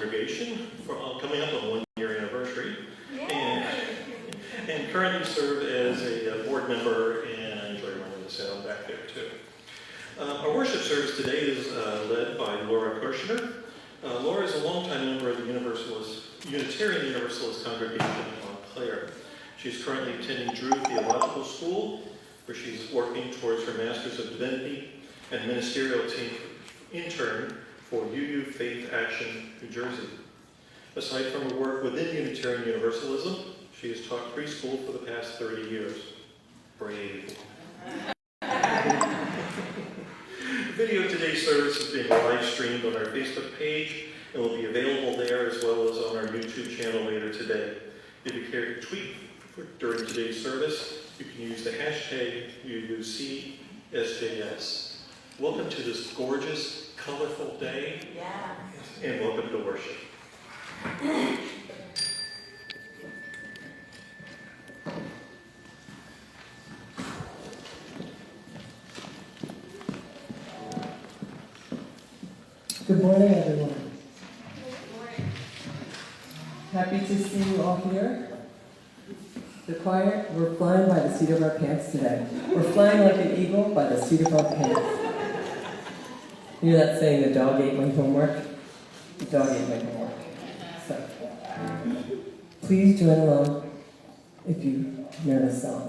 congregation for coming up on 1 year anniversary, and currently serve as a board member, and I enjoy running the sound back there too. Our worship service today is led by Laura Kushner. Laura is a longtime member of the Unitarian Universalist congregation in Montclair. She's currently attending Drew Theological School, where she's working towards her Master's of Divinity and ministerial intern for UU Faith Action, New Jersey. Aside from her work within Unitarian Universalism, she has taught preschool for the past 30 years. Brave. The video of today's service is being live streamed on our Facebook page and will be available there as well as on our YouTube channel later today. If you care to tweet during today's service, you can use the hashtag UUCSJS. Welcome to this gorgeous, colorful day. Yeah. And welcome to worship. Good morning, everyone. Good morning. Happy to see you all here. The choir, we're flying by the seat of our pants today. We're flying like an eagle by the seat of our pants. You know that saying, the dog ate my homework? The dog ate my homework. So, please join along if you know this song.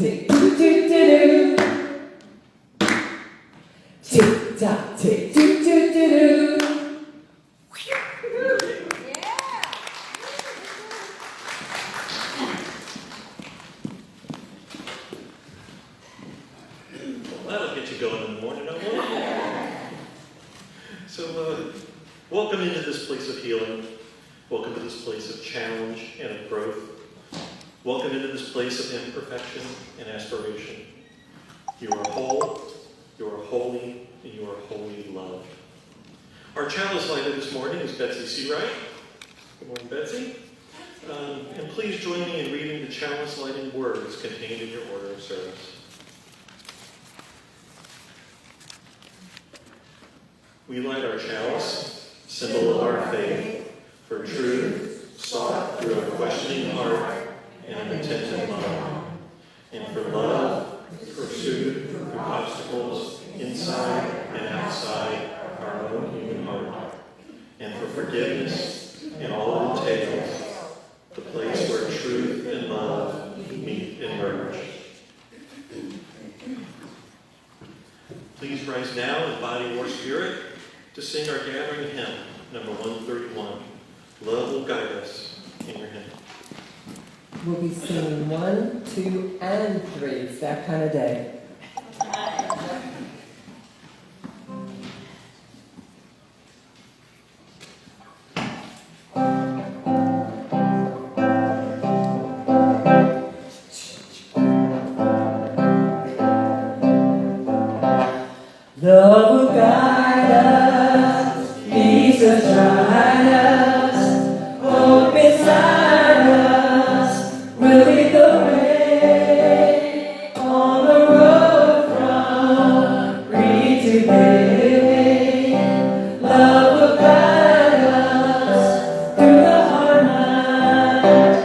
tick, doo doo doo doo. Tick tock, tick, doo doo doo doo. Well, that'll get you going in the morning, I won't. So, welcome into this place of healing. Welcome to this place of challenge and of growth. Welcome into this place of imperfection and aspiration. You are whole, you are holy, and you are wholly loved. Our chalice lighter this morning is Betsy Seawright. Good morning, Betsy. And please join me in reading the chalice lighting words contained in your order of service. We light our chalice, symbol of our faith, for truth sought through a questioning heart and an attentive mind, and for love pursued through obstacles inside and outside our own human heart, and for forgiveness in all it entails, the place where truth and love meet and merge. Please rise now in body or spirit to sing our gathering hymn, number 131. Love will guide us in your hymn. We'll be singing 1, 2, and 3. It's that kind of day. Love will guide us, peace will guide us, hope inside us, will lead the way on the road from free to living. Love will guide us through the hard night.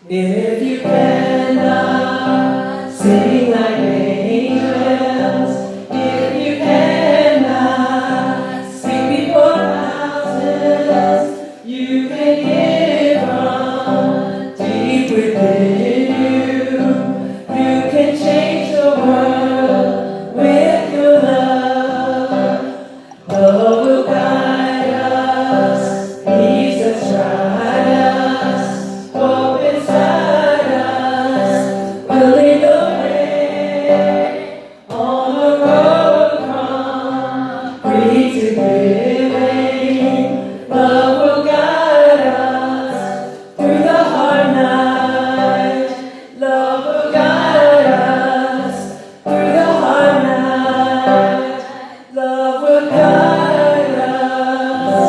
If you cannot sing like angels, if you cannot speak before thousands, you can hear from deep within you. You can change the world with your love. Love will guide us, peace will stride us, hope inside us, will lead the way on the road from free to living. Love will guide us through the hard night. Love will guide us through the hard night. Love will guide us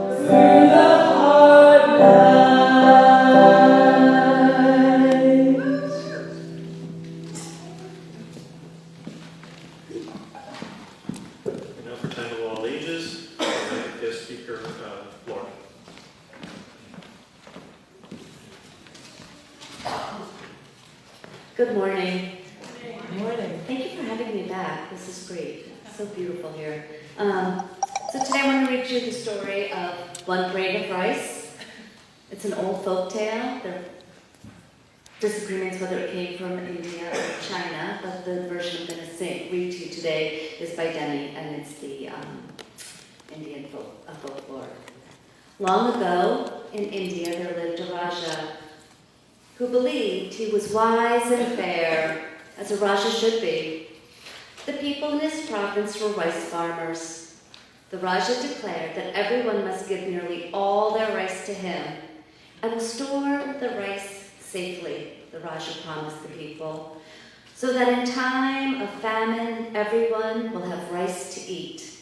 through the hard night. And now for time of all ages, our guest speaker, Laura. Good morning. Good morning. Thank you for having me back. This is great. So beautiful here. So today I want to read you the story of One Grain of Rice. It's an old folk tale. There are disagreements whether it came from India or China, but the version I'm going to read to you today is by Demi, and it's the Indian folklore. Long ago, in India, there lived a Raja who believed he was wise and fair, as a Raja should be. The people in his province were rice farmers. The Raja declared that everyone must give nearly all their rice to him and store the rice safely, the Raja promised the people, so that in time of famine, everyone will have rice to eat.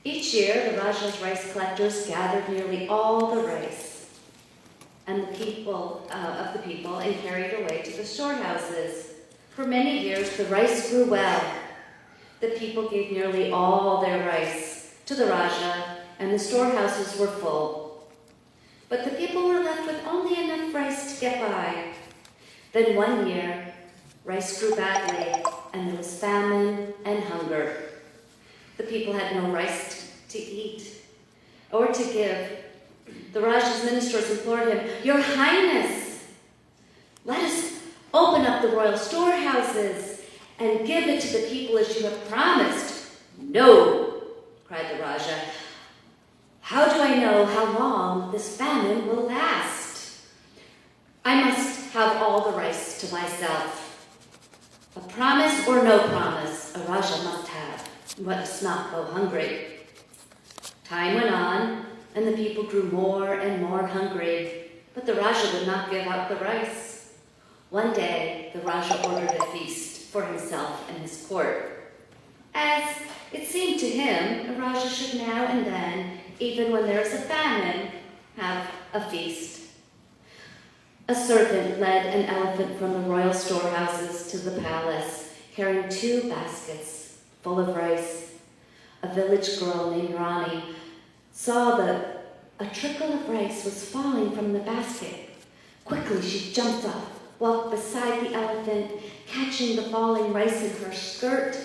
Each year, the Raja's rice collectors gathered nearly all the rice and the people and carried away to the storehouses. For many years, the rice grew well. The people gave nearly all their rice to the Raja, and the storehouses were full. But the people were left with only enough rice to get by. Then one year, rice grew badly, and there was famine and hunger. The people had no rice to eat or to give. The Raja's ministers implored him, "Your Highness, Let us open up the royal storehouses and give it to the people as you have promised. No, cried the Raja. How do I know how long this famine will last? I must have all the rice to myself. A promise or no promise, a Raja must have. He must not go hungry. Time went on, and the people grew more and more hungry, but the Raja would not give out the rice. One day, the Raja ordered a feast for himself and his court. As it seemed to him, a Raja should now and then, even when there is a famine, have a feast. A servant led an elephant from the royal storehouses to the palace, carrying 2 baskets full of rice. A village girl named Rani saw that a trickle of rice was falling from the basket. Quickly she jumped up, walked beside the elephant, catching the falling rice in her skirt.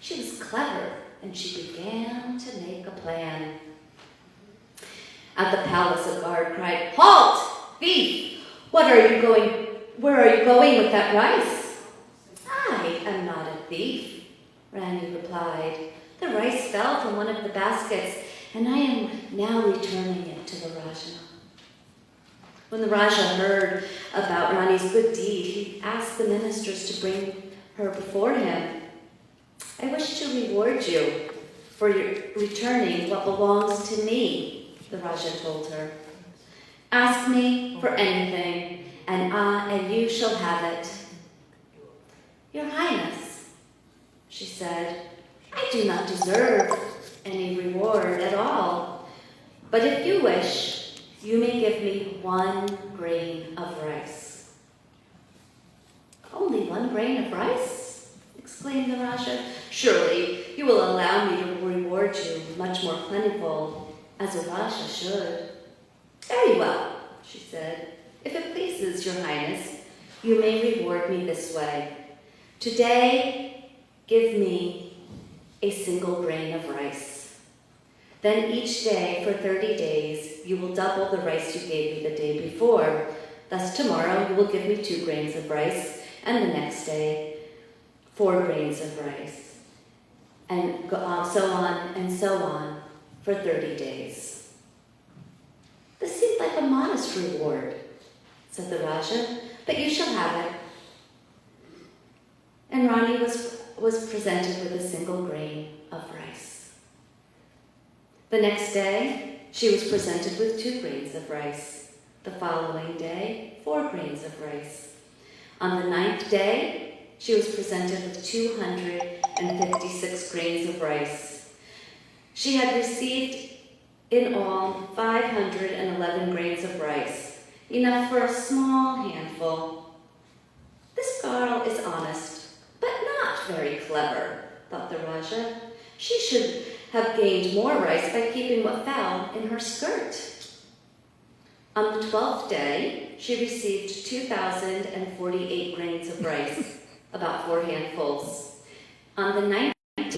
She was clever, and she began to make a plan. At the palace, a guard cried, "Halt! Thief! Where are you going with that rice?" "I am not a thief," Rani replied. "The rice fell from one of the baskets, and I am now returning it to the Raja." When the Raja heard about Rani's good deed, he asked the ministers to bring her before him. "I wish to reward you for your returning what belongs to me," the Raja told her. "Ask me for anything, and you shall have it." "Your Highness," she said, "I do not deserve any reward at all, but if you wish, you may give me 1 grain of rice." "Only 1 grain of rice?" exclaimed the Raja. "Surely you will allow me to reward you much more plentiful, as a Raja should." "Very well," she said. "If it pleases your Highness, you may reward me this way. Today, give me a single grain of rice. Then each day for 30 days, you will double the rice you gave me the day before. Thus tomorrow, you will give me 2 grains of rice, and the next day, 4 grains of rice, and so on for 30 days." "This seemed like a modest reward," said the Raja, "but you shall have it." And Rani was presented with a single grain of rice. The next day, she was presented with 2 grains of rice. The following day, 4 grains of rice. On the 9th day, she was presented with 256 grains of rice. She had received in all 511 grains of rice, enough for a small handful. "This girl is honest, but not very clever," thought the Raja. "She should have gained more rice by keeping what fell in her skirt." On the 12th day, she received 2,048 grains of rice, about 4 handfuls. On the 9th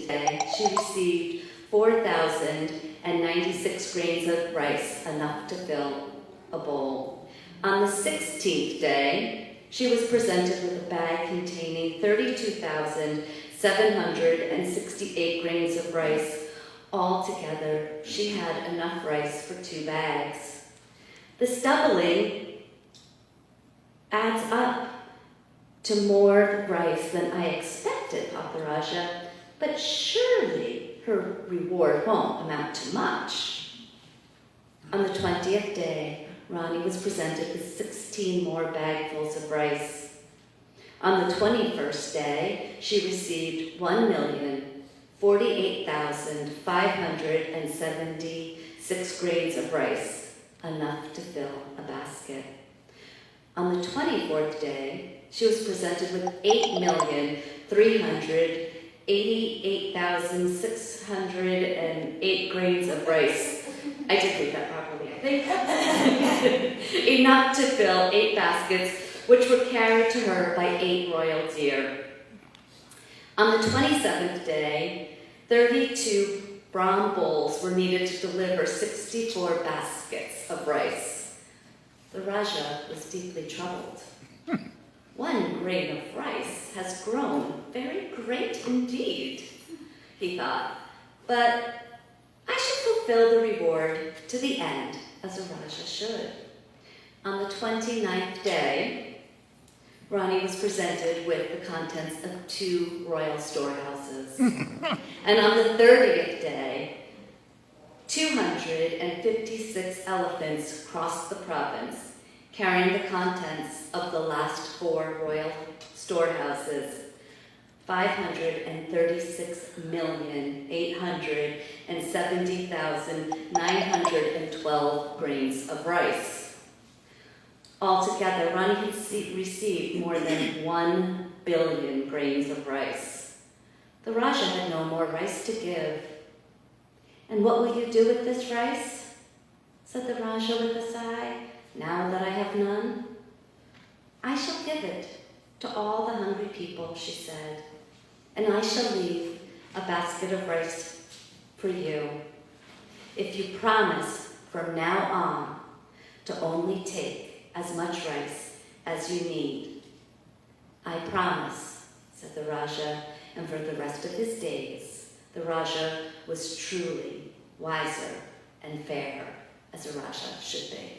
day, she received 4,096 grains of rice, enough to fill a bowl. On the 16th day, she was presented with a bag containing 32,768 grains of rice. Altogether, she had enough rice for 2 bags. This doubling adds up to more rice than I expected, thought the Raja, but surely her reward won't amount to much. On the 20th day, Rani was presented with 16 more bagfuls of rice. On the 21st day, she received 1,048,576 grains of rice, enough to fill a basket. On the 24th day, she was presented with 8,388,608 grains of rice. I did read that properly, I think. Enough to fill 8 baskets, which were carried to her by 8 royal deer. On the 27th day, 32 bronze bowls were needed to deliver 64 baskets of rice. The Raja was deeply troubled. 1 grain of rice has grown very great indeed, he thought, but I should fulfill the reward to the end, as a Raja should. On the 29th day, Rani was presented with the contents of 2 royal storehouses. And on the 30th day, 256 elephants crossed the province, carrying the contents of the last 4 royal storehouses, 536,870,912 grains of rice. Altogether, Rani had received more than 1 billion grains of rice. The Raja had no more rice to give. "And what will you do with this rice?" said the Raja with a sigh. "Now that I have none?" "I shall give it to all the hungry people," she said, "and I shall leave a basket of rice for you, if you promise from now on to only take as much rice as you need." "I promise," said the Raja, and for the rest of his days, the Raja was truly wiser and fair, as a Raja should be.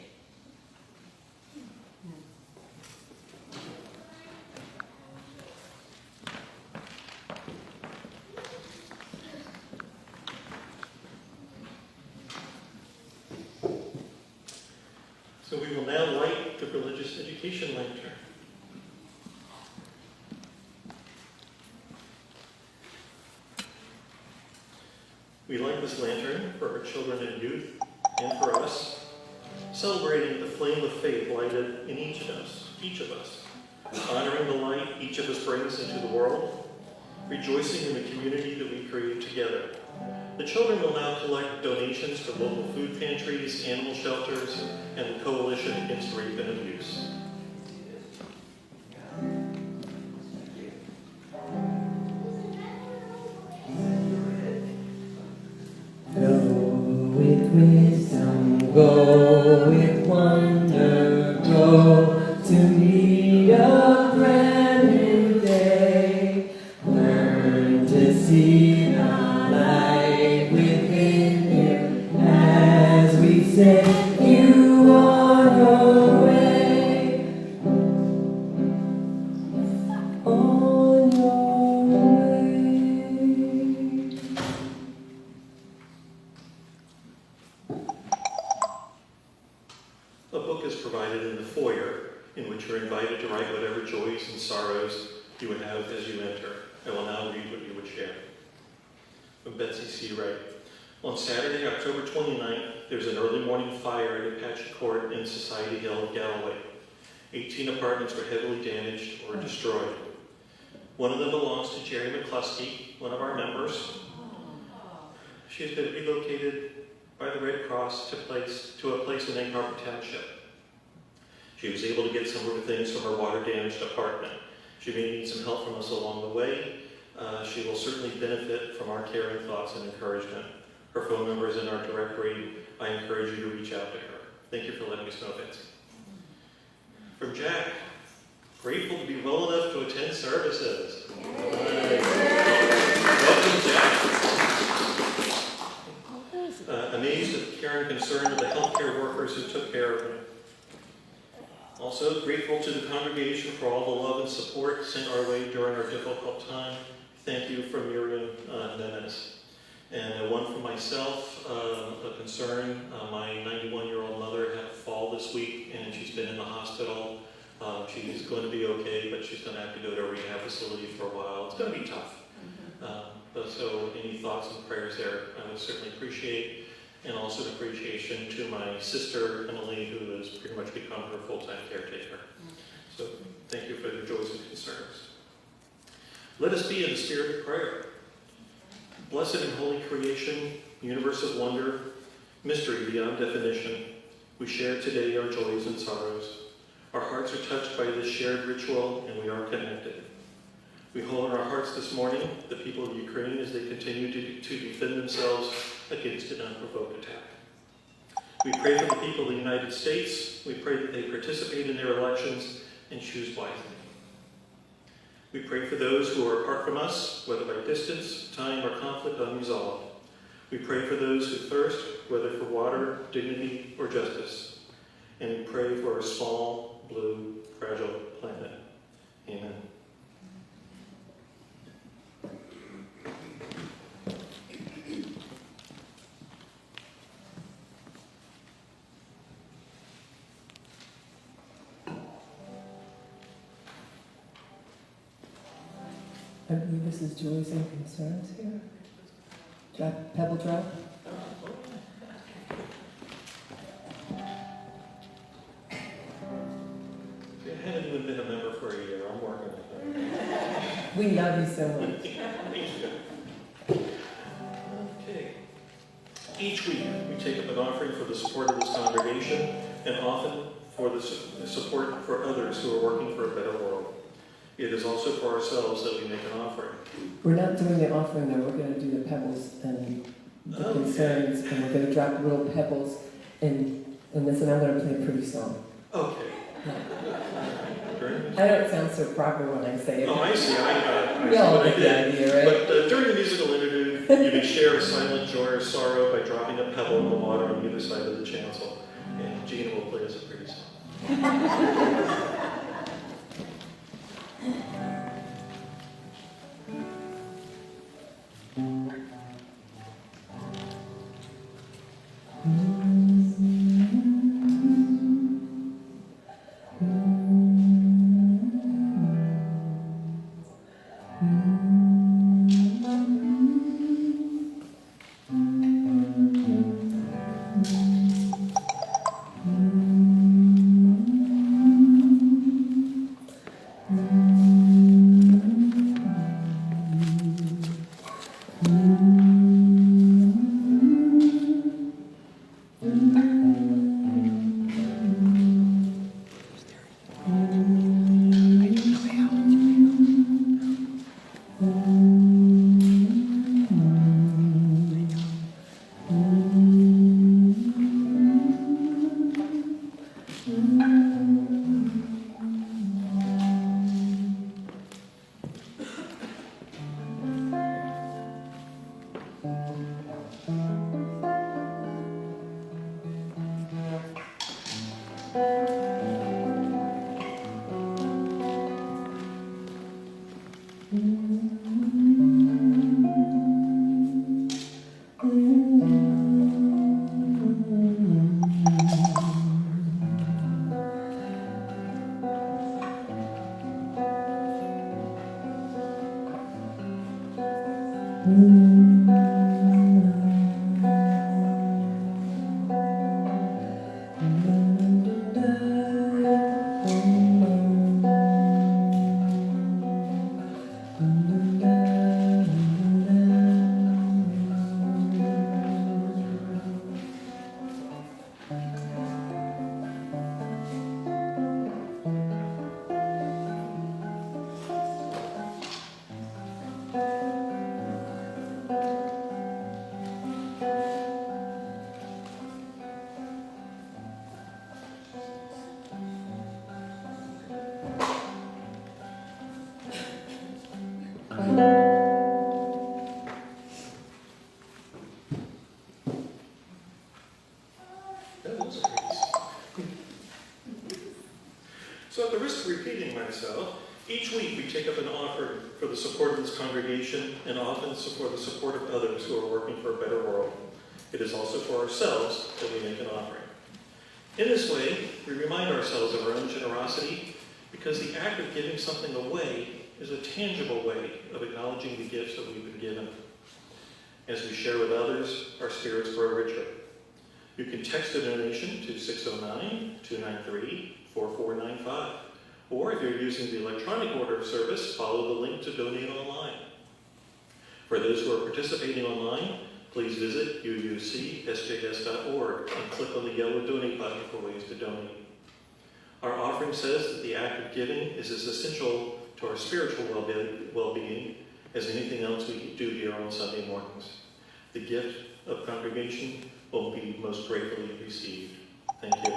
So we will now light the religious education lantern. We light this lantern for our children and youth and for us, celebrating the flame of faith lighted in each of us, honoring the light each of us brings into the world, rejoicing in the community that we create together. The children will now collect donations for local food pantries, animal shelters, and the Coalition Against Rape and Abuse. Go with wisdom, go with wonder, go to meet a brand new day. Learn to see the light within you as we send you on your way. On your way. A book is provided in the foyer in which you're invited to write whatever joys and sorrows you would have as you enter. I will now read what you would share. From Betsy C. Wright. On Saturday, October 29th, there's an early morning fire at Apache Court in Society Hill, Galloway. 18 apartments were heavily damaged or destroyed. One of them belongs to Jerry McCluskey, one of our members. She has been relocated by the Red Cross to a place in Egg Harbor Township. She was able to get some of the things from her water-damaged apartment. She may need some help from us along the way. She will certainly benefit from our caring thoughts and encouragement. Her phone number is in our directory. I encourage you to reach out to her. Thank you for letting us know, Betsy. From Jack, grateful to be well enough to attend services. Welcome, Jack. Amazed at the care and concern of the healthcare workers who took care of him. Also grateful to the congregation for all the love and support sent our way during our difficult time. Thank you from Miriam Nemes. And one for myself, a concern. My 91-year-old mother had a fall this week and she's been in the hospital. She's going to be okay, but she's going to have to go to a rehab facility for a while. It's going to be tough. So any thoughts and prayers there, I would certainly appreciate. And also an appreciation to my sister, Emily, who has pretty much become her full-time caretaker. So thank you for your joys and concerns. Let us be in the spirit of prayer. Blessed and holy creation, universe of wonder, mystery beyond definition, we share today our joys and sorrows. Our hearts are touched by this shared ritual and we are connected. We hold in our hearts this morning the people of Ukraine as they continue to defend themselves against an unprovoked attack. We pray for the people of the United States. We pray that they participate in their elections and choose wisely. We pray for those who are apart from us, whether by distance, time, or conflict unresolved. We pray for those who thirst, whether for water, dignity, or justice. And we pray for our small, blue, fragile planet. Amen. I believe this is Joys and Concerns here. Pebble drop. I haven't even been a member for a year. I'm working on that. We love you so much. Thank you. Okay. Each week, we take up an offering for the support of this congregation, and often for the support for others who are working for a better world. It is also for ourselves that we make an offering. We're not doing the offering though, we're going to do the pebbles and the concerns, and we're going to drop little pebbles in this, and I'm going to play a pretty song. Okay. I don't sound so proper when I say it. Oh, I see. I We see all what I get the did. idea, right? But during the musical interlude, you may share a silent joy or sorrow by dropping a pebble in the water on either side of the chancel. And Gina will play us a pretty song. So at the risk of repeating myself, each week we take up an offering for the support of this congregation and often for the support of others who are working for a better world. It is also for ourselves that we make an offering. In this way, we remind ourselves of our own generosity because the act of giving something away is a tangible way of acknowledging the gifts that we've been given. As we share with others, our spirits grow richer. You can text a donation to 609-293-4495. Or if you're using the electronic order service, follow the link to donate online. For those who are participating online, please visit uucsjs.org and click on the yellow donate button for ways to donate. Our offering says that the act of giving is as essential to our spiritual well-being as anything else we do here on Sunday mornings. The gift of congregation will be most gratefully received. Thank you.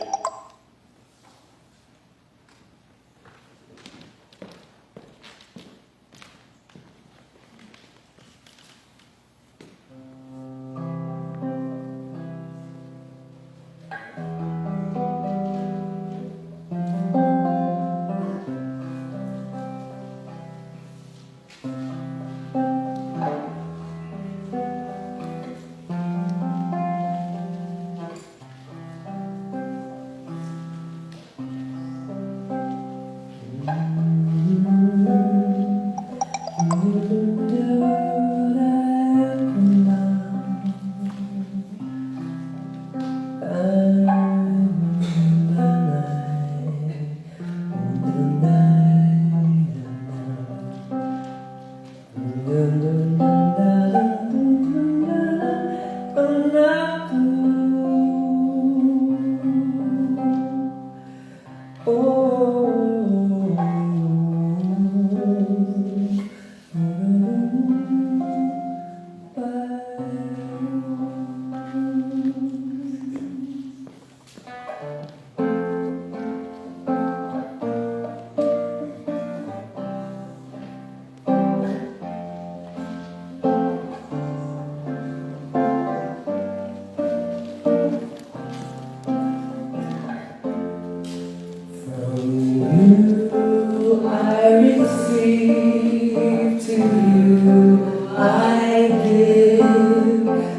give to you, I give.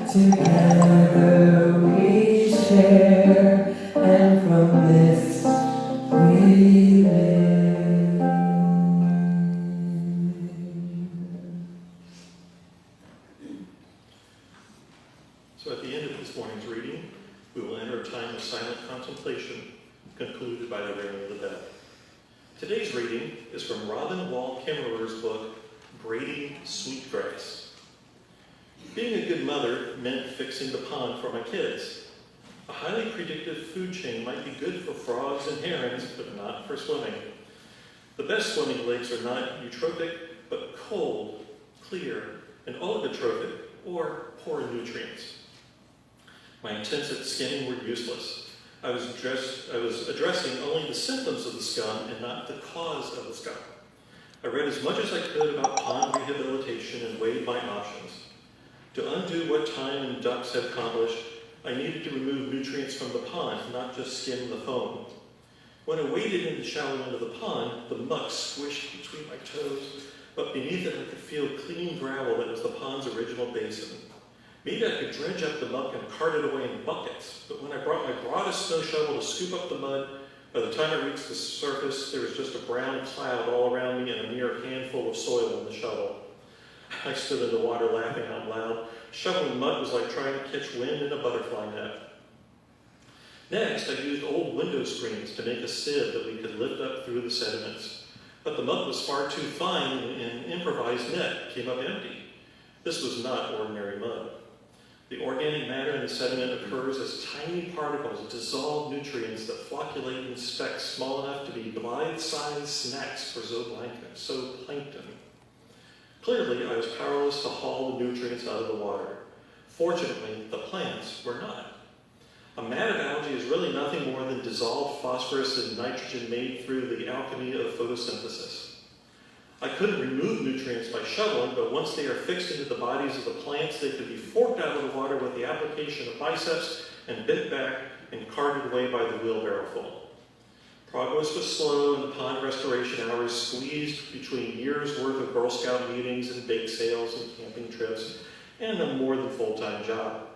Together we share, and from this we live. So at the end of this morning's reading, we will enter a time of silent contemplation, concluded by the ringing of the bell. Today's reading is from Robin Wall Kimmerer's book, Braiding Sweetgrass. Being a good mother meant fixing the pond for my kids. A highly predictive food chain might be good for frogs and herons, but not for swimming. The best swimming lakes are not eutrophic, but cold, clear, and oligotrophic, or poor in nutrients. My attempts at skimming were useless. I was addressing only the symptoms of the scum and not the cause of the scum. I read as much as I could about pond rehabilitation and weighed my options. To undo what time and ducks had accomplished, I needed to remove nutrients from the pond, not just skim the foam. When I waded in the shallow end of the pond, the muck squished between my toes, but beneath it I could feel clean gravel that was the pond's original basin. Maybe I could dredge up the muck and cart it away in buckets, but when I brought my broadest snow shovel to scoop up the mud, by the time I reached the surface, there was just a brown cloud all around me and a mere handful of soil in the shovel. I stood in the water laughing out loud. Shoveling mud was like trying to catch wind in a butterfly net. Next, I used old window screens to make a sieve that we could lift up through the sediments. But the mud was far too fine and an improvised net came up empty. This was not ordinary mud. The organic matter in the sediment occurs as tiny particles, dissolved nutrients that flocculate in specks small enough to be Blythe-sized snacks for zooplankton. Clearly, I was powerless to haul the nutrients out of the water. Fortunately, the plants were not. A mat of algae is really nothing more than dissolved phosphorus and nitrogen made through the alchemy of photosynthesis. I couldn't remove nutrients by shoveling, but once they are fixed into the bodies of the plants, they could be forked out of the water with the application of biceps and bent back and carted away by the wheelbarrow full. Progress was slow, and the pond restoration hours squeezed between years' worth of Girl Scout meetings and bake sales and camping trips, and a more than full-time job.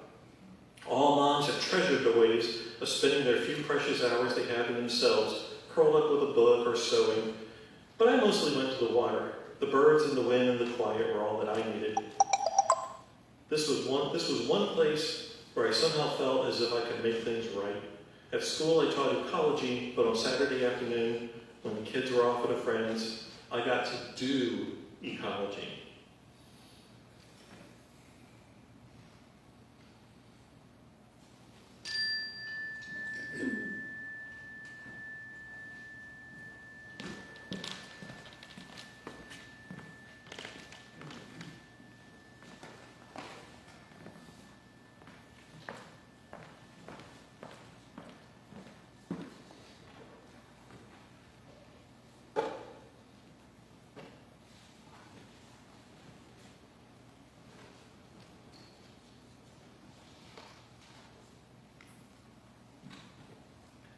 All moms have treasured the ways of spending their few precious hours they have in themselves, curled up with a book or sewing. But I mostly went to the water. The birds and the wind and the quiet were all that I needed. This was one place where I somehow felt as if I could make things right. At school, I taught ecology, but on Saturday afternoon, when the kids were off with their friends, I got to do ecology.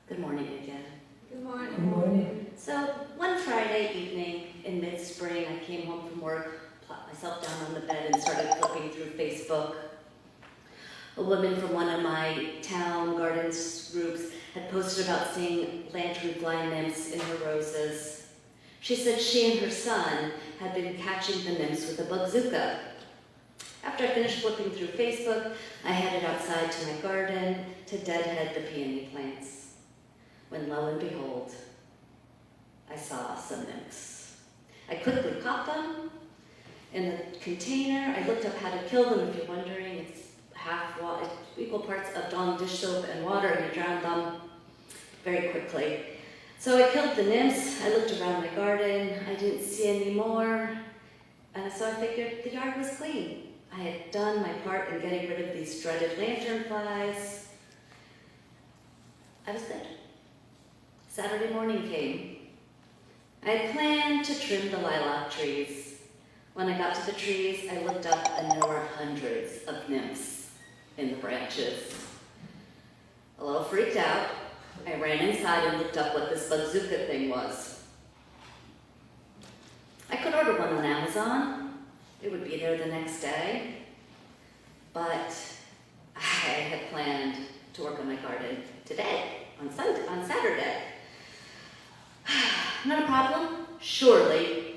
Good morning again. Good morning. Good morning. So one Friday evening in mid-spring, I came home from work, plopped myself down on the bed and started flipping through Facebook. A woman from one of my town gardens groups had posted about seeing lanternfly nymphs in her roses. She said she and her son had been catching the nymphs with a bazooka. After I finished flipping through Facebook, I headed outside to my garden to deadhead the peony plants. When lo and behold, I saw some nymphs. I quickly caught them in the container. I looked up how to kill them. If you're wondering, it's equal parts of Dawn dish soap and water, and you drown them very quickly. So I killed the nymphs. I looked around my garden. I didn't see any more. And so I figured the yard was clean. I had done my part in getting rid of these dreaded lanternflies. I was good. Saturday morning came. I had planned to trim the lilac trees. When I got to the trees, I looked up and there were hundreds of nymphs in the branches. A little freaked out, I ran inside and looked up what this bazooka thing was. I could order one on Amazon. It would be there the next day. But I had planned to work on my garden today, on Saturday. Not a problem. Surely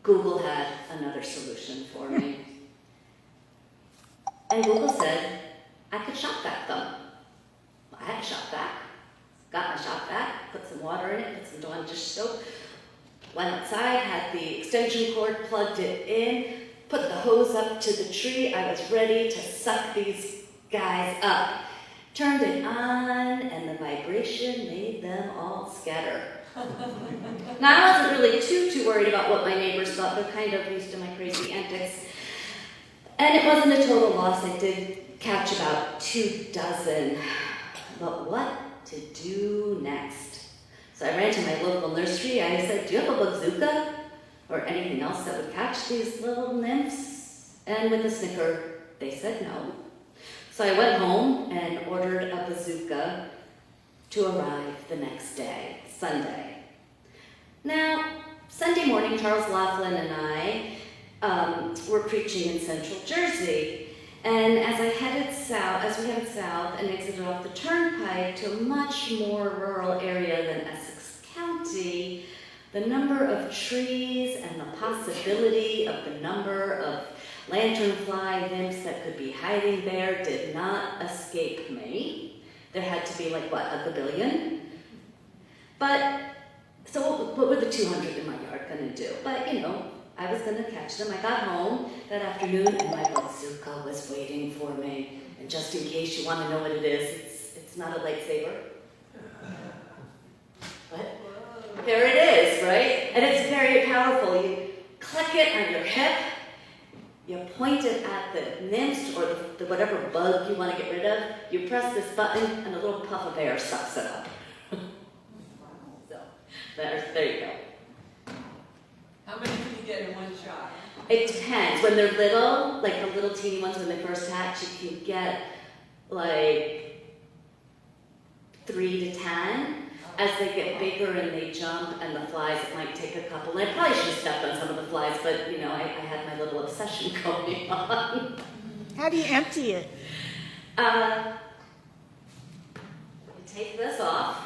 Google had another solution for me. And Google said I could shop vac them. I had a shop vac. Got my shop vac, put some water in it, put some Dawn dish soap, went outside, had the extension cord, plugged it in, put the hose up to the tree. I was ready to suck these guys up. Turned it on, and the vibration made them all scatter. Now, I wasn't really too worried about what my neighbors thought. They're kind of used to my crazy antics. And it wasn't a total loss. I did catch about 24. But what to do next? So I ran to my local nursery. I said, do you have a bazooka? Or anything else that would catch these little nymphs? And with a snicker, they said no. So I went home and ordered a bazooka to arrive the next day, Sunday. Now, Sunday morning, Charles Laughlin and I were preaching in Central Jersey. And as we headed south and exited off the turnpike to a much more rural area than Essex County, the number of trees and the possibility of the number of lanternfly nymphs that could be hiding there did not escape me. There had to be like, what, a gabillion? But, so what were the 200 in my yard gonna do? But, you know, I was gonna catch them. I got home that afternoon and my bazooka was waiting for me. And just in case you wanna know what it is, it's not a lightsaber. But there it is, right? And it's very powerful. You click it on your hip, you point it at the nymphs or the whatever bug you want to get rid of, you press this button and a little puff of air sucks it up. So, there you go. How many can you get in one shot? It depends. When they're little, like the little teeny ones when they first hatch, you can get like 3 to 10. As they get bigger and they jump and the flies, it might take a couple. And I probably should have stepped on some of the flies, but you know, I had my little obsession going on. How do you empty it? You take this off,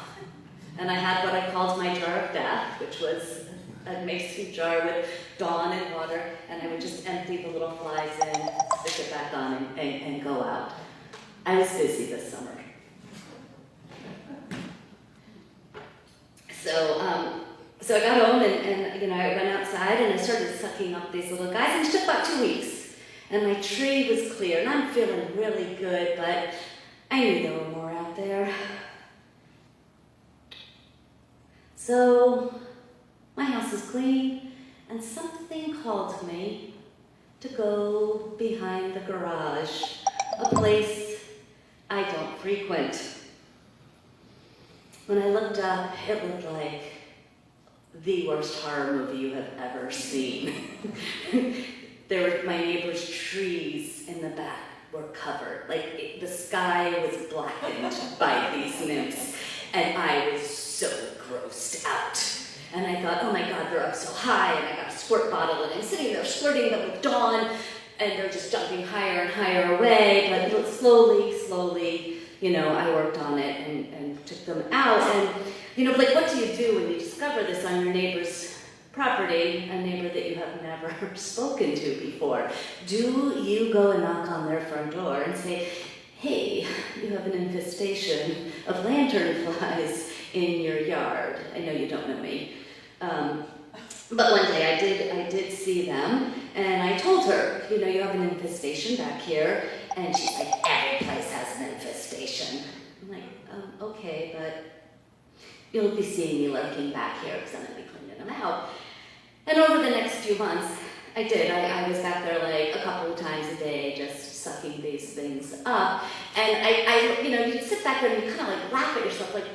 and I had what I called my jar of death, which was a mason jar with Dawn and water, and I would just empty the little flies in, stick it back on, and go out. I was busy this summer. So I got home and you know, I went outside and I started sucking up these little guys, and it took about 2 weeks. And my tree was clear, and I'm feeling really good, but I knew there were more out there. So my house is clean, and something called me to go behind the garage, a place I don't frequent. When I looked up, it looked like the worst horror movie you have ever seen. There were my neighbor's trees in the back were covered. Like the sky was blackened by these nymphs, and I was so grossed out. And I thought, oh my God, they're up so high, and I got a squirt bottle, and I'm sitting there squirting them with Dawn, and they're just jumping higher and higher away. But slowly, you know, I worked on it and took them out. And, you know, like, what do you do when you discover this on your neighbor's property, a neighbor that you have never spoken to before? Do you go and knock on their front door and say, hey, you have an infestation of lanternflies in your yard? I know you don't know me. But one day I did see them, and I told her, you know, you have an infestation back here. And she's like, every place has an infestation. I'm like, okay, but you'll be seeing me lurking back here because I'm going to be cleaning them out. And over the next few months, I did. I was back there like a couple of times a day just sucking these things up. And I you know, you sit back there and you kind of like laugh at yourself, like,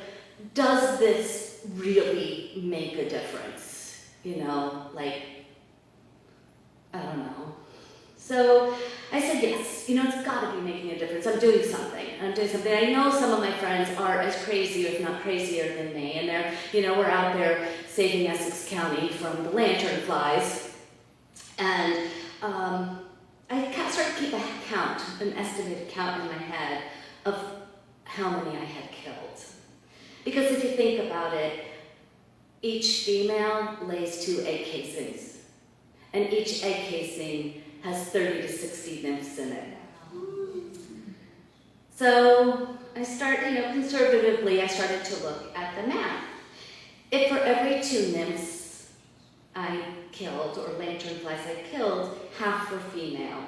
does this really make a difference? You know, like, I don't know. So I said, yes, you know, it's got to be making a difference. I'm doing something. I know some of my friends are as crazy, if not crazier than me, and they're, you know, we're out there saving Essex County from the lantern flies. And I started to keep a count, an estimated count in my head of how many I had killed. Because if you think about it, each female lays 2 egg casings, and each egg casing has 30 to 60 nymphs in it. So I conservatively, I started to look at the math. If for every 2 nymphs I killed, or lanternflies I killed, half were female.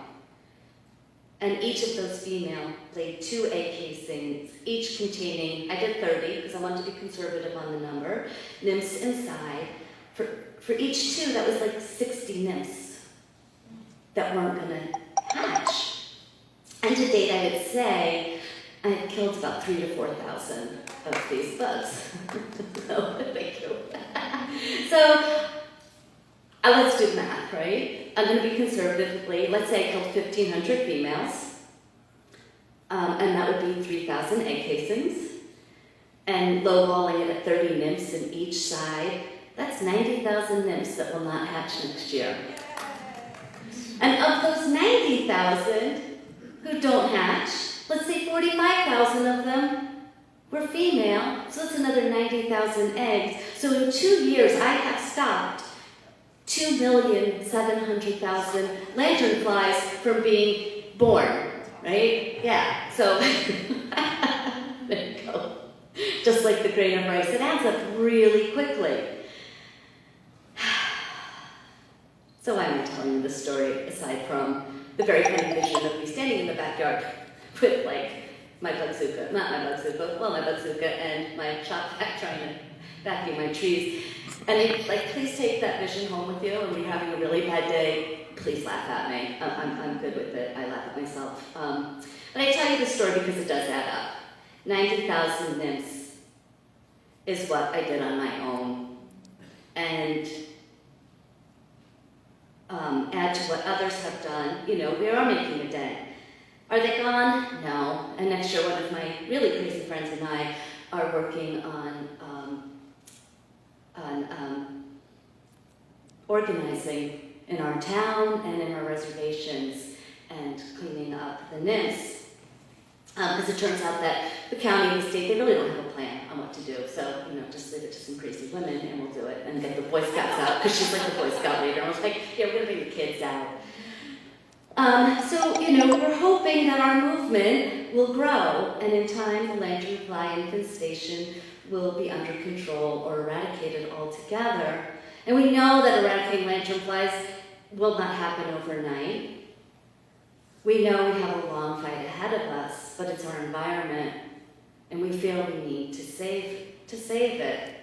And each of those female laid 2 egg casings, each containing, I did 30 because I wanted to be conservative on the number, nymphs inside. For each 2, that was like 60 nymphs that weren't going to hatch. And to date, I would say I had killed about 3,000 to 4,000 of these bugs. So, thank you. So, let's do math, right? I'm going to be conservatively, let's say I killed 1,500 females, and that would be 3,000 egg casings, and lowballing it at 30 nymphs in each side, that's 90,000 nymphs that will not hatch next year. And of those 90,000 who don't hatch, let's say 45,000 of them were female, so that's another 90,000 eggs. So in 2 years, I have stopped 2,700,000 lanternflies from being born, right? Yeah, so there you go. Just like the grain of rice, it adds up really quickly. So why am I telling you this story, aside from the very funny vision of me standing in the backyard with like my bazooka, not my bazooka, well my bazooka and my shop vac trying to vacuum my trees. And please take that vision home with you, and when you're having a really bad day, please laugh at me. I'm good with it, I laugh at myself. But I tell you this story because it does add up. 90,000 nymphs is what I did on my own. And add to what others have done, we are making a dent. Are they gone? No. And next year, one of my really crazy friends and I are working on organizing in our town and in our reservations and cleaning up the nymphs. Because it turns out that the county and the state, they really don't have a plan on what to do. So, just leave it to some crazy women and we'll do it and get the Boy Scouts out, because she's like the Boy Scout leader. And I was like, yeah, we're gonna bring the kids out. So, we're hoping that our movement will grow, and in time the lanternfly infestation will be under control or eradicated altogether. And we know that eradicating lanternflies will not happen overnight. We know we have a long fight ahead of us, but it's our environment, and we feel we need to save it.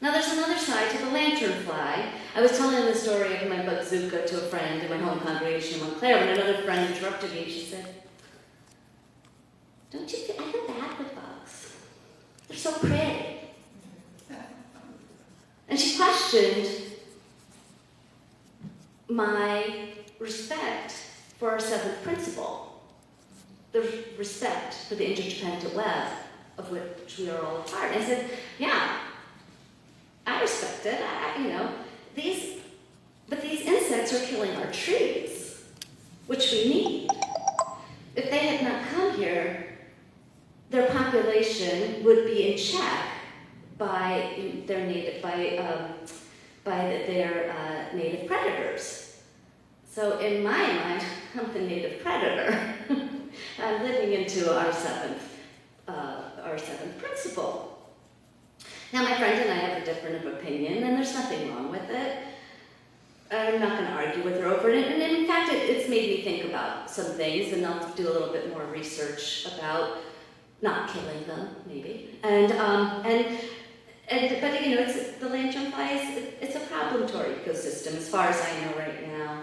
Now there's another side to the lanternfly. I was telling the story of my bazooka to a friend in my home congregation in Montclair when another friend interrupted me. She said, "Don't you feel, I feel bad with bugs. They're so pretty." And she questioned my respect for our 7th principle, the respect for the interdependent web of which we are all a part. And I said, yeah, I respect it, but these insects are killing our trees, which we need. If they had not come here, their population would be in check by their native predators. So in my mind, I'm the native predator. I'm living into our seventh principle. Now my friend and I have a different opinion, and there's nothing wrong with it. I'm not going to argue with her over it, and in fact, it's made me think about some things, and I'll do a little bit more research about not killing them, maybe. But it's the lanternflies. It's a problem to our ecosystem, as far as I know right now.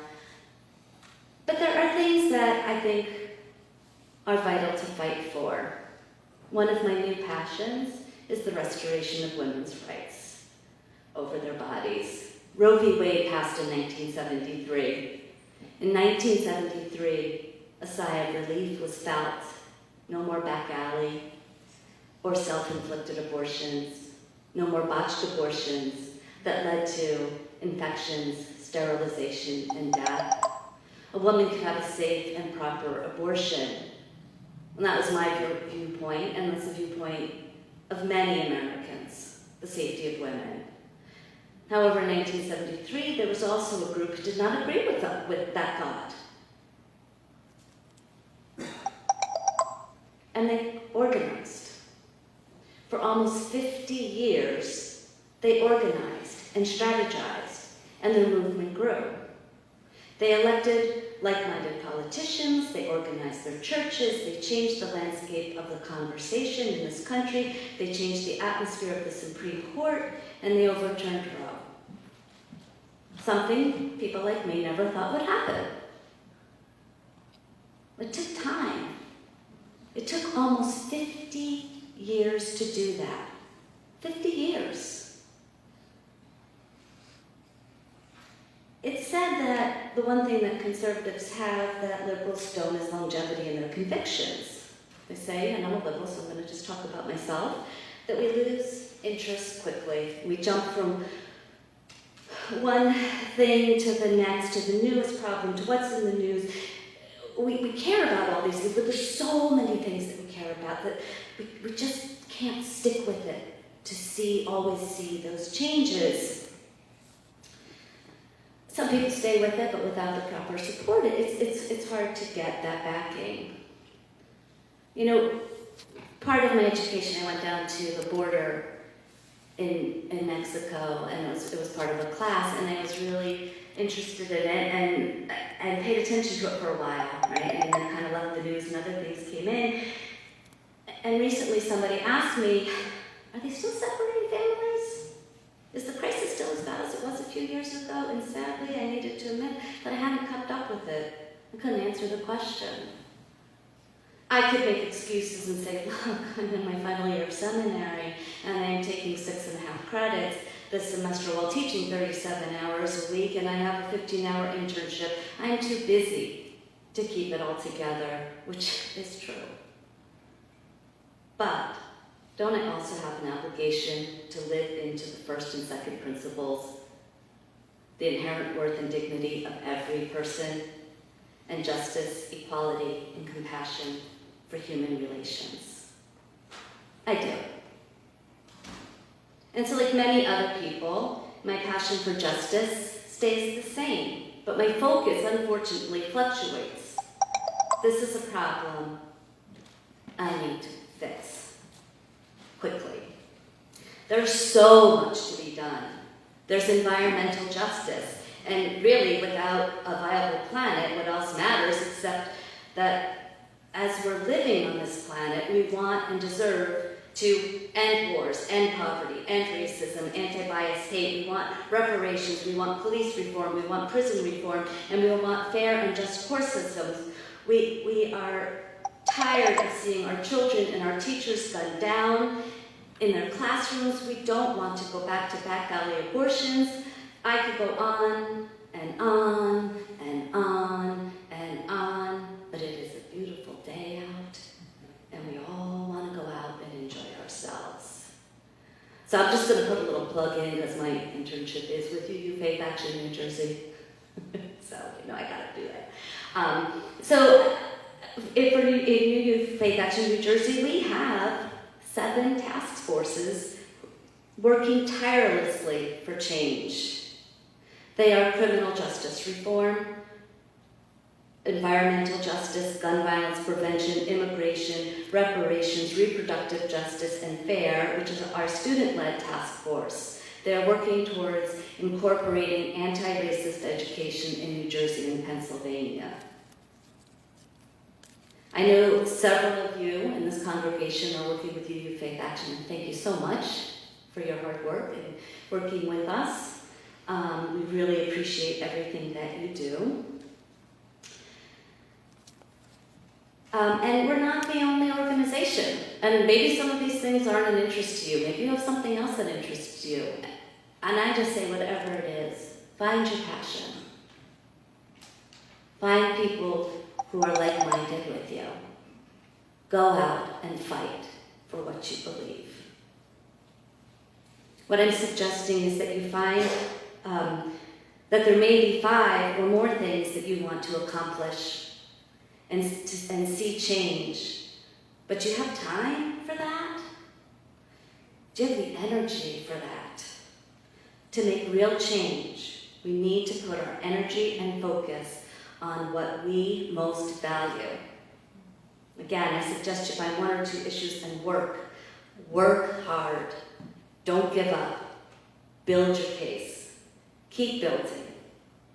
But there are things that I think are vital to fight for. One of my new passions is the restoration of women's rights over their bodies. Roe v. Wade passed in 1973. In 1973, a sigh of relief was felt. No more back alley or self-inflicted abortions. No more botched abortions. that led to infections, sterilization, and death. A woman could have a safe and proper abortion. And that was my viewpoint, and that's the viewpoint of many Americans, the safety of women. However, in 1973, there was also a group who did not agree with that God. And they organized. For almost 50 years, they organized and strategized, and their movement grew. They elected like-minded politicians, they organized their churches, they changed the landscape of the conversation in this country, they changed the atmosphere of the Supreme Court, and they overturned Roe. Something people like me never thought would happen. It took time. It took almost 50 years to do that. 50 years. It's said that the one thing that conservatives have that liberals don't is longevity in their convictions. They say, and I'm a liberal, so I'm going to just talk about myself, that we lose interest quickly. We jump from one thing to the next, to the newest problem, to what's in the news. We care about all these things, but there's so many things that we care about that we just can't stick with it to always see those changes. Some people stay with it, but without the proper support, it's hard to get that backing. You know, part of my education, I went down to the border in Mexico, and it was part of a class, and I was really interested in it, and paid attention to it for a while, right? And then kind of let the news and other things came in. And recently somebody asked me, are they still separating families? Is the crisis still as bad as it was a few years ago? And sadly, I needed to admit that I hadn't kept up with it. I couldn't answer the question. I could make excuses and say, look, I'm in my final year of seminary, and I'm taking 6.5 credits this semester while teaching 37 hours a week, and I have a 15-hour internship. I'm too busy to keep it all together, which is true. But don't I also have an obligation to live into the first and second principles, the inherent worth and dignity of every person, and justice, equality, and compassion for human relations? I do. And so like many other people, my passion for justice stays the same, but my focus, unfortunately, fluctuates. This is a problem I need to fix quickly. There's so much to be done. There's environmental justice, and really without a viable planet, what else matters except that as we're living on this planet, we want and deserve to end wars, end poverty, end racism, anti-bias hate. We want reparations, we want police reform, we want prison reform, and we want fair and just court systems. We are tired of seeing our children and our teachers gunned down in their classrooms. We don't want to go back to back alley abortions. I could go on and on and on and on, but it is a beautiful day out, and we all want to go out and enjoy ourselves. So I'm just going to put a little plug in because my internship is with UU Faith Action New Jersey. So, I got to do it. So for UU Faith Action New Jersey, we have 7 task forces working tirelessly for change. They are criminal justice reform, environmental justice, gun violence prevention, immigration, reparations, reproductive justice, and FAIR, which is our student-led task force. They're working towards incorporating anti-racist education in New Jersey and Pennsylvania. I know several of you in this congregation are working with UU Faith Action, and thank you so much for your hard work and working with us. We really appreciate everything that you do. And we're not the only organization. And maybe some of these things aren't an interest to you. Maybe you have something else that interests you. And I just say whatever it is, find your passion. Find people who are like-minded with you. Go out and fight for what you believe. What I'm suggesting is that you find that there may be 5 or more things that you want to accomplish and see change. But you have time for that? Do you have the energy for that? To make real change, we need to put our energy and focus on what we most value. Again, I suggest you find 1 or 2 issues and work. Work hard. Don't give up. Build your case. Keep building.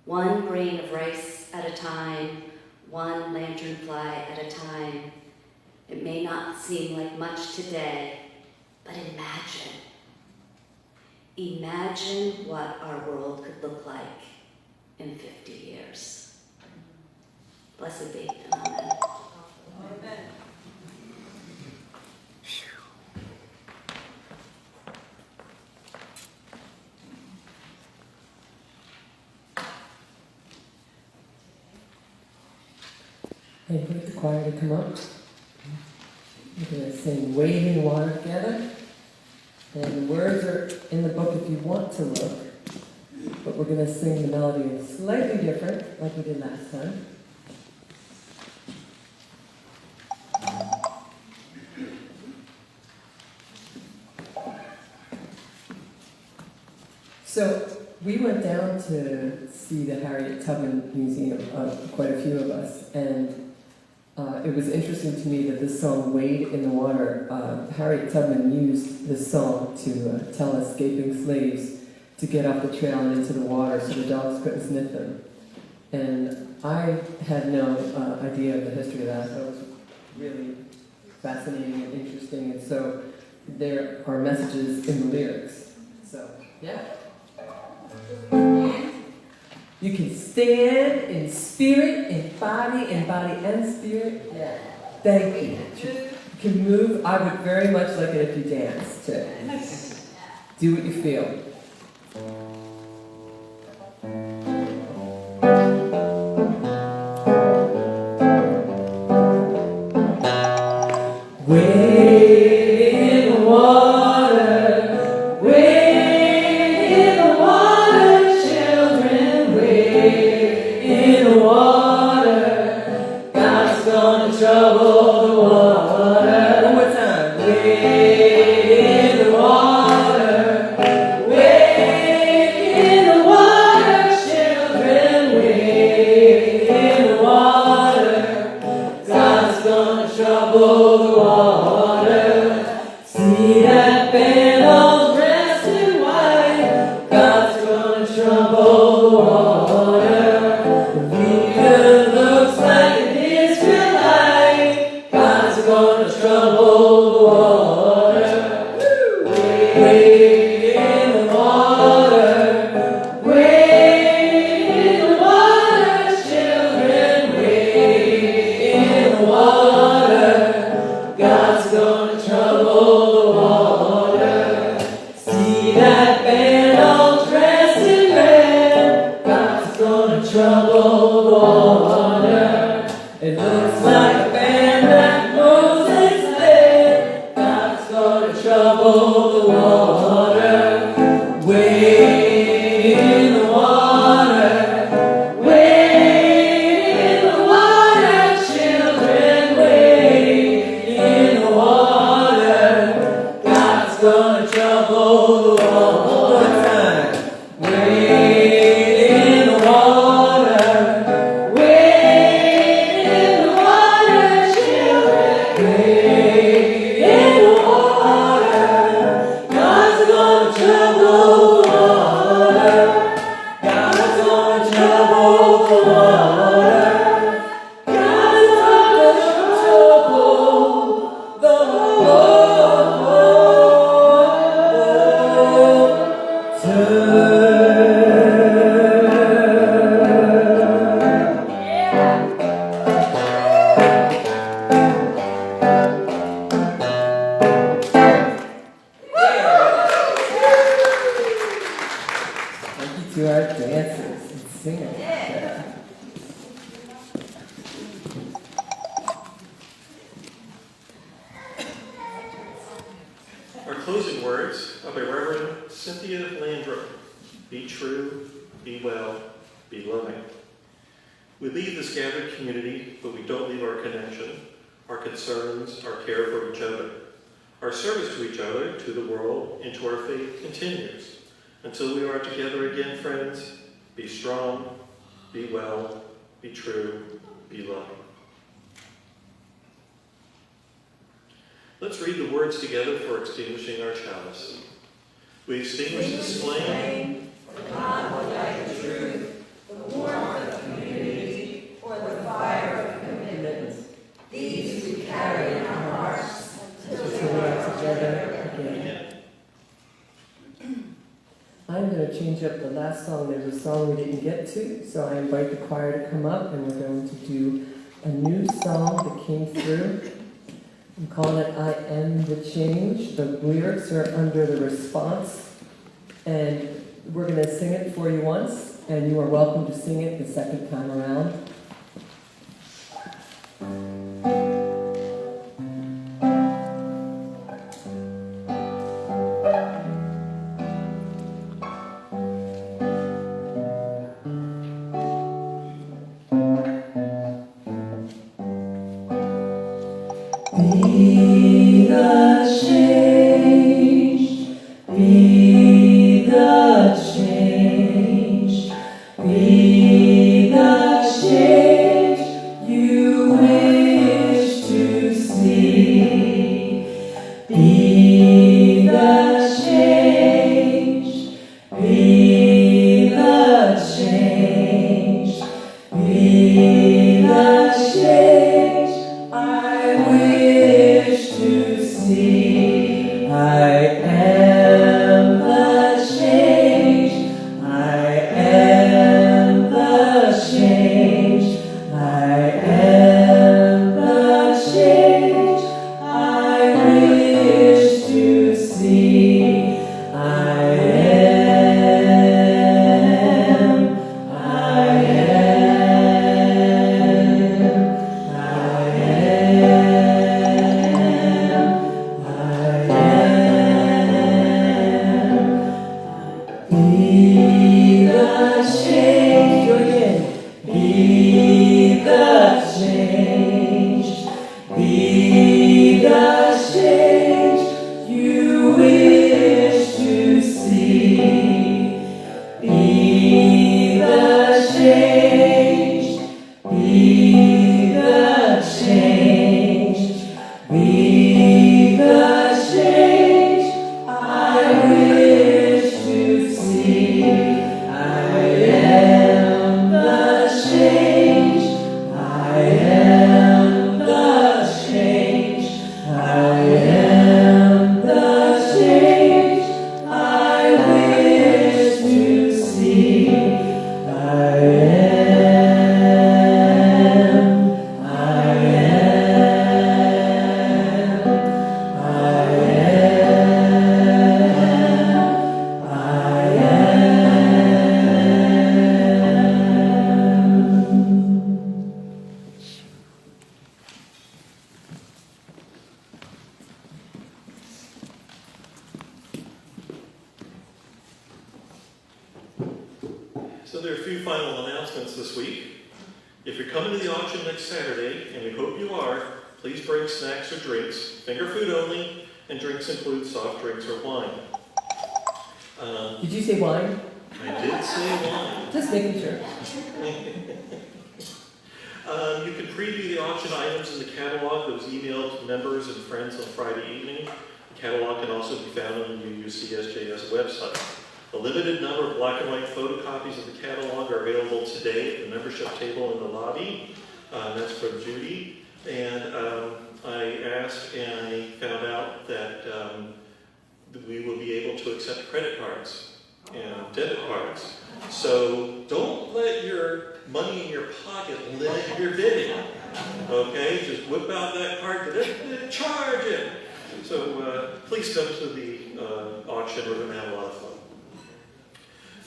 1 grain of rice at a time, 1 lanternfly at a time. It may not seem like much today, but imagine. Imagine what our world could look like in 50 years. Blessed be, and amen. Amen. I invite the choir to come up. We're going to sing Wade in the Water together. And the words are in the book if you want to look. But we're going to sing the melody slightly different, like we did last time. So we went down to see the Harriet Tubman Museum, quite a few of us, and it was interesting to me that this song, Wade in the Water, Harriet Tubman used this song to tell escaping slaves to get off the trail and into the water so the dogs couldn't sniff them. And I had no idea of the history of that. That was really fascinating and interesting, and so there are messages in the lyrics. So, yeah. You can stand in spirit, in body and spirit. Yeah. Thank you. You can move. I would very much like it if you dance too. Do what you feel. Landrum. Be true, be well, be loving. We leave this gathered community, but we don't leave our connection, our concerns, our care for each other. Our service to each other, to the world, and to our faith continues. Until we are together again, friends, be strong, be well, be true, be loving. Let's read the words together for extinguishing our chalice. We extinguish this flame, for God will light the truth, the warmth of community, or the fire of commitment. These we carry in our hearts until we are together again. I'm going to change up the last song. There's a song we didn't get to, so I invite the choir to come up, and we're going to do a new song that came through. I'm calling it I Am the Change. The lyrics are under the response, and we're going to sing it for you once, and you are welcome to sing it the second time around. Be the change, be the change, be the change you wish to see. Be the change, be the change, be the change I wish to see. I am the change. I am the change. I am the change I wish to see. I am. I be the change, do it again. Be the change, be the change you wish to see. Be the change, be the change, be the change I wish to see. I am the change. I am the change. I am the change I wish to see. I am. I am. I am. I am. So there are a few final announcements this week. If you're coming to the auction next Saturday, and we hope you are, please bring snacks or drinks, finger food only, and drinks include soft drinks or wine. Did you say wine? I did say wine. Just making sure. You can preview the auction items in the catalog that was emailed to members and friends on Friday evening. The catalog can also be found on the UCSJS website. A limited number of black and white photocopies of the catalog are available today at the membership table in the lobby. That's from Judy. And I asked and I found out that we will be able to accept credit cards and debit cards. So don't let your money in your pocket limit your bidding. Okay? Just whip out that card and charge it. So please come to the auction. We're going to have a lot of fun.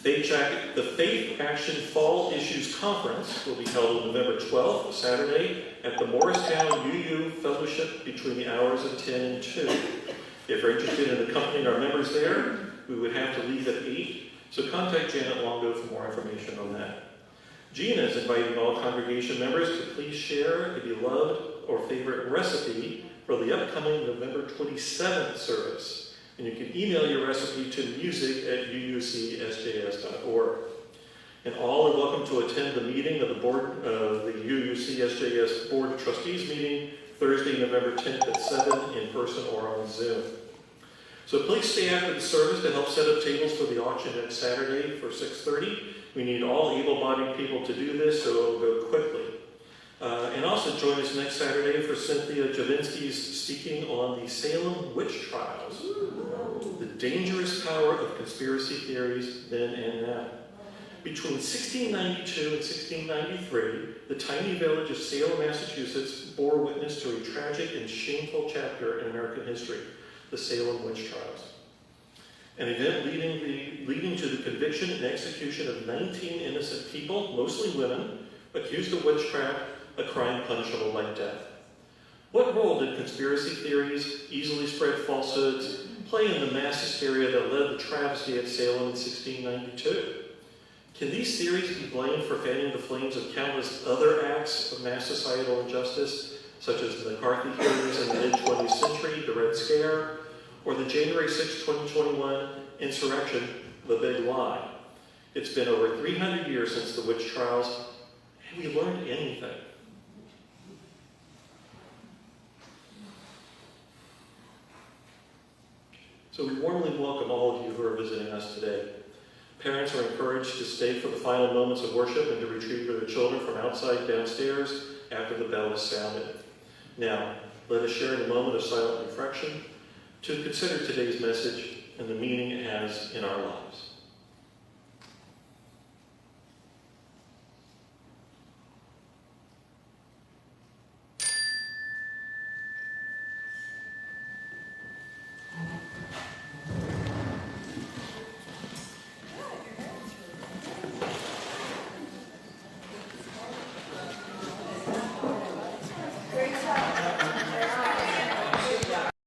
The Faith Action Fall Issues Conference will be held on November 12th, Saturday, at the Morristown UU Fellowship between the hours of 10 and 2. If you're interested in accompanying our members there, We would have to leave at 8, so contact Janet Longo for more information on that. Gina is inviting all congregation members to please share a beloved or favorite recipe for the upcoming November 27th service. And you can email your recipe to music@uucsjs.org. And all are welcome to attend the meeting of the UUCSJS Board of Trustees meeting Thursday, November 10th at 7 in person or on Zoom. So please stay after the service to help set up tables for the auction next Saturday for 6:30. We need all able-bodied people to do this, so it'll go quickly. And also join us next Saturday for Cynthia Javinsky's speaking on the Salem witch trials, the dangerous power of conspiracy theories then and now. Between 1692 and 1693, the tiny village of Salem, Massachusetts bore witness to a tragic and shameful chapter in American history, the Salem witch trials. An event leading to the conviction and execution of 19 innocent people, mostly women, accused of witchcraft, a crime punishable like death. What role did conspiracy theories, easily spread falsehoods, play in the mass hysteria that led the travesty at Salem in 1692? Can these theories be blamed for fanning the flames of countless other acts of mass societal injustice, such as the McCarthy hearings in the mid-20th century, the Red Scare, or the January 6, 2021 insurrection, the Big Lie? It's been over 300 years since the witch trials. Have we learned anything? So we warmly welcome all of you who are visiting us today. Parents are encouraged to stay for the final moments of worship and to retrieve their children from outside downstairs after the bell is sounded. Now, let us share in a moment of silent reflection to consider today's message and the meaning it has in our lives.